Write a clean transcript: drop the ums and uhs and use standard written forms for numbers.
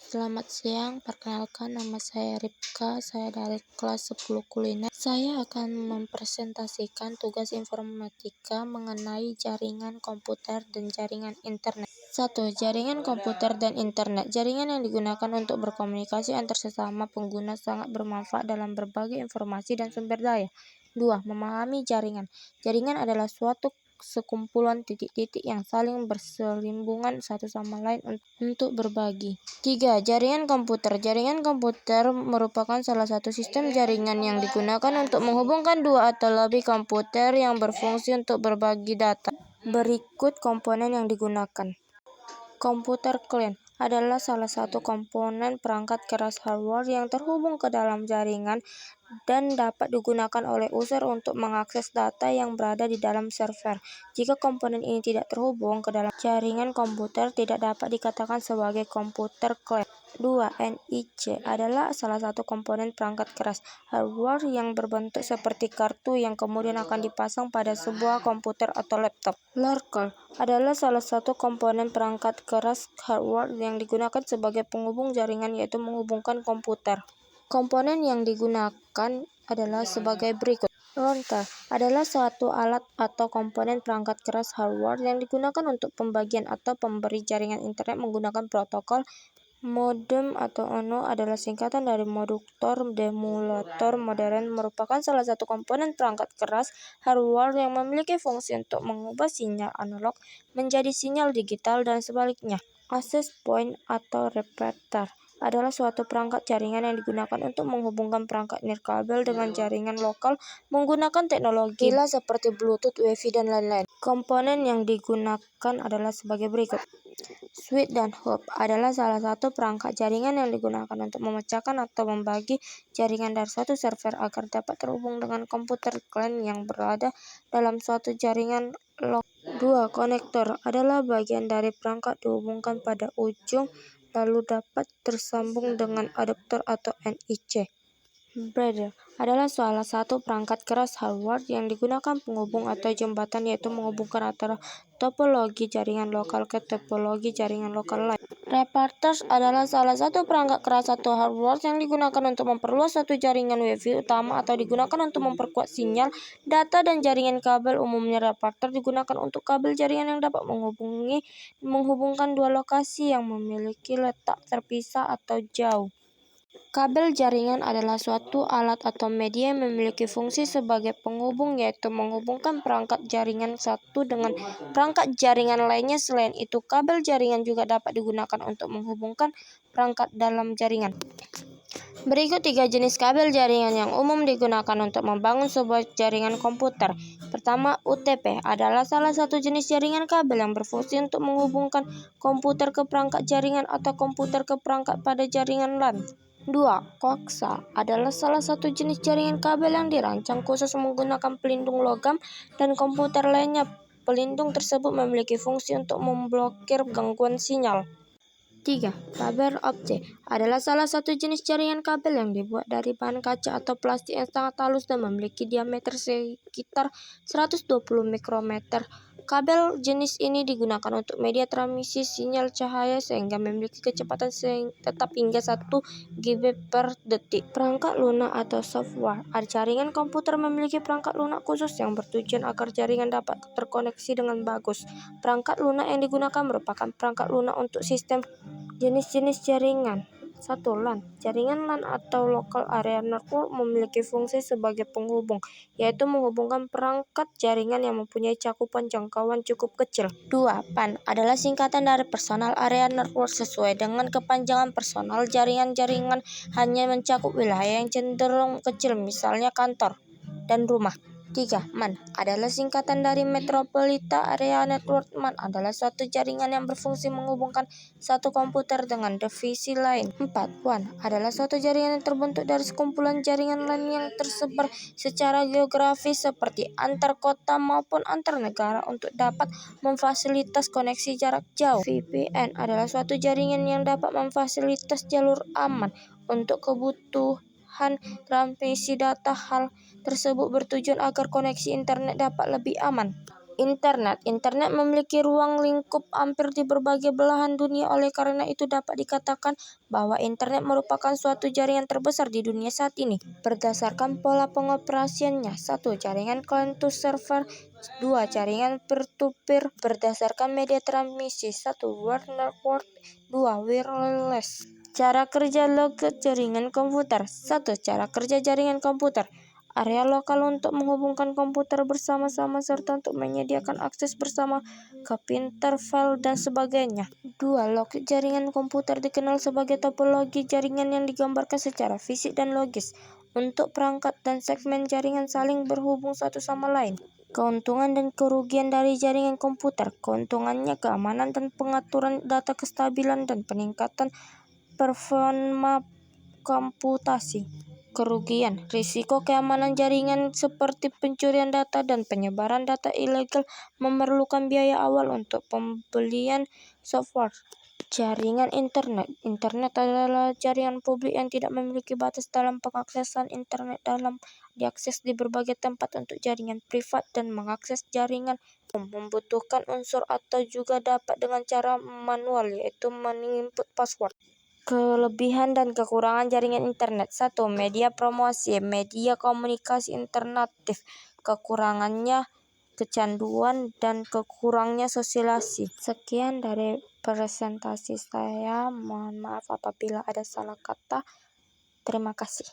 Selamat siang, perkenalkan nama saya Ripka, saya dari kelas 10 kuliner. Saya akan mempresentasikan tugas informatika mengenai jaringan komputer dan jaringan internet. 1. Jaringan komputer dan internet. Jaringan yang digunakan untuk berkomunikasi antar sesama pengguna sangat bermanfaat dalam berbagai informasi dan sumber daya. 2. Memahami jaringan. Jaringan adalah suatu sekumpulan titik-titik yang saling berselimbungan satu sama lain untuk berbagi. 3. Jaringan komputer. Jaringan komputer merupakan salah satu sistem jaringan yang digunakan untuk menghubungkan dua atau lebih komputer yang berfungsi untuk berbagi data. Berikut komponen yang digunakan. Komputer klien adalah salah satu komponen perangkat keras hardware yang terhubung ke dalam jaringan dan dapat digunakan oleh user untuk mengakses data yang berada di dalam server. Jika komponen ini tidak terhubung ke dalam jaringan komputer, tidak dapat dikatakan sebagai komputer klien. 2. NIC adalah salah satu komponen perangkat keras hardware yang berbentuk seperti kartu yang kemudian akan dipasang pada sebuah komputer atau laptop. Lurker adalah salah satu komponen perangkat keras hardware yang digunakan sebagai penghubung jaringan, yaitu menghubungkan komputer. Komponen yang digunakan adalah sebagai berikut. Router adalah suatu alat atau komponen perangkat keras hardware yang digunakan untuk pembagian atau pemberi jaringan internet menggunakan protokol. Modem atau ONO adalah singkatan dari modulator demulator modern, merupakan salah satu komponen perangkat keras hardware yang memiliki fungsi untuk mengubah sinyal analog menjadi sinyal digital dan sebaliknya. Access point atau repeater adalah suatu perangkat jaringan yang digunakan untuk menghubungkan perangkat nirkabel dengan jaringan lokal menggunakan teknologi seperti Bluetooth, Wi-Fi, dan lain-lain. Komponen yang digunakan adalah sebagai berikut. Switch dan hub adalah salah satu perangkat jaringan yang digunakan untuk memecahkan atau membagi jaringan dari suatu server agar dapat terhubung dengan komputer klien yang berada dalam suatu jaringan lokal. 2. Konektor adalah bagian dari perangkat dihubungkan pada ujung lalu dapat tersambung dengan adaptor atau NIC. Breaker adalah salah satu perangkat keras hardware yang digunakan penghubung atau jembatan, yaitu menghubungkan antara topologi jaringan lokal ke topologi jaringan lokal lain. Repeaters adalah salah satu perangkat keras atau hardware yang digunakan untuk memperluas suatu jaringan Wi-Fi utama atau digunakan untuk memperkuat sinyal, data, dan jaringan kabel. Umumnya repeater digunakan untuk kabel jaringan yang dapat menghubungkan dua lokasi yang memiliki letak terpisah atau jauh. Kabel jaringan adalah suatu alat atau media yang memiliki fungsi sebagai penghubung, yaitu menghubungkan perangkat jaringan satu dengan perangkat jaringan lainnya. Selain itu, kabel jaringan juga dapat digunakan untuk menghubungkan perangkat dalam jaringan. Berikut 3 jenis kabel jaringan yang umum digunakan untuk membangun sebuah jaringan komputer. Pertama, UTP adalah salah satu jenis jaringan kabel yang berfungsi untuk menghubungkan komputer ke perangkat jaringan atau komputer ke perangkat pada jaringan LAN. 2. Koaxa adalah salah satu jenis jaringan kabel yang dirancang khusus menggunakan pelindung logam dan komputer lainnya. Pelindung tersebut memiliki fungsi untuk memblokir gangguan sinyal. 3. Fiber optik adalah salah satu jenis jaringan kabel yang dibuat dari bahan kaca atau plastik yang sangat halus dan memiliki diameter sekitar 120 mikrometer. Kabel jenis ini digunakan untuk media transmisi sinyal cahaya sehingga memiliki kecepatan tetap hingga 1 GB per detik. Perangkat lunak atau software. Jaringan komputer memiliki perangkat lunak khusus yang bertujuan agar jaringan dapat terkoneksi dengan bagus. Perangkat lunak yang digunakan merupakan perangkat lunak untuk sistem. Jenis-jenis jaringan. 1. LAN. Jaringan LAN atau Local Area Network memiliki fungsi sebagai penghubung, yaitu menghubungkan perangkat jaringan yang mempunyai cakupan jangkauan cukup kecil. 2. PAN adalah singkatan dari Personal Area Network. Sesuai dengan kepanjangan personal, jaringan hanya mencakup wilayah yang cenderung kecil, misalnya kantor dan rumah. 3. MAN adalah singkatan dari Metropolitan Area Network. MAN adalah suatu jaringan yang berfungsi menghubungkan satu komputer dengan divisi lain. 4. WAN adalah suatu jaringan yang terbentuk dari sekumpulan jaringan lain yang tersebar secara geografis seperti antar kota maupun antar negara untuk dapat memfasilitas koneksi jarak jauh. VPN adalah suatu jaringan yang dapat memfasilitas jalur aman untuk kebutuhan transmisi data. Hal tersebut bertujuan agar koneksi internet dapat lebih aman. Internet. Internet memiliki ruang lingkup hampir di berbagai belahan dunia. Oleh karena itu dapat dikatakan bahwa internet merupakan suatu jaringan terbesar di dunia saat ini. Berdasarkan pola pengoperasiannya, 1. Jaringan client to server, 2. Jaringan peer-to-peer. Berdasarkan media transmisi, 1. Wired network, 2. Wireless. Cara kerja logat jaringan komputer. 1. Cara kerja jaringan komputer. Area lokal untuk menghubungkan komputer bersama-sama serta untuk menyediakan akses bersama ke printer, file, dan sebagainya. 2. Logat jaringan komputer dikenal sebagai topologi jaringan yang digambarkan secara fisik dan logis untuk perangkat dan segmen jaringan saling berhubung satu sama lain. Keuntungan dan kerugian dari jaringan komputer. Keuntungannya keamanan dan pengaturan data, kestabilan dan peningkatan performa komputasi. Kerugian, risiko keamanan jaringan seperti pencurian data dan penyebaran data ilegal memerlukan biaya awal untuk pembelian software. Jaringan internet. Internet adalah jaringan publik yang tidak memiliki batas dalam pengaksesan internet dalam diakses di berbagai tempat untuk jaringan privat dan mengakses jaringan membutuhkan unsur atau juga dapat dengan cara manual yaitu menginput password. Kelebihan dan kekurangan jaringan internet. 1. Media promosi, media komunikasi alternatif. Kekurangannya kecanduan dan kekurangnya sosialisasi. Sekian dari presentasi saya. Mohon maaf apabila ada salah kata. Terima kasih.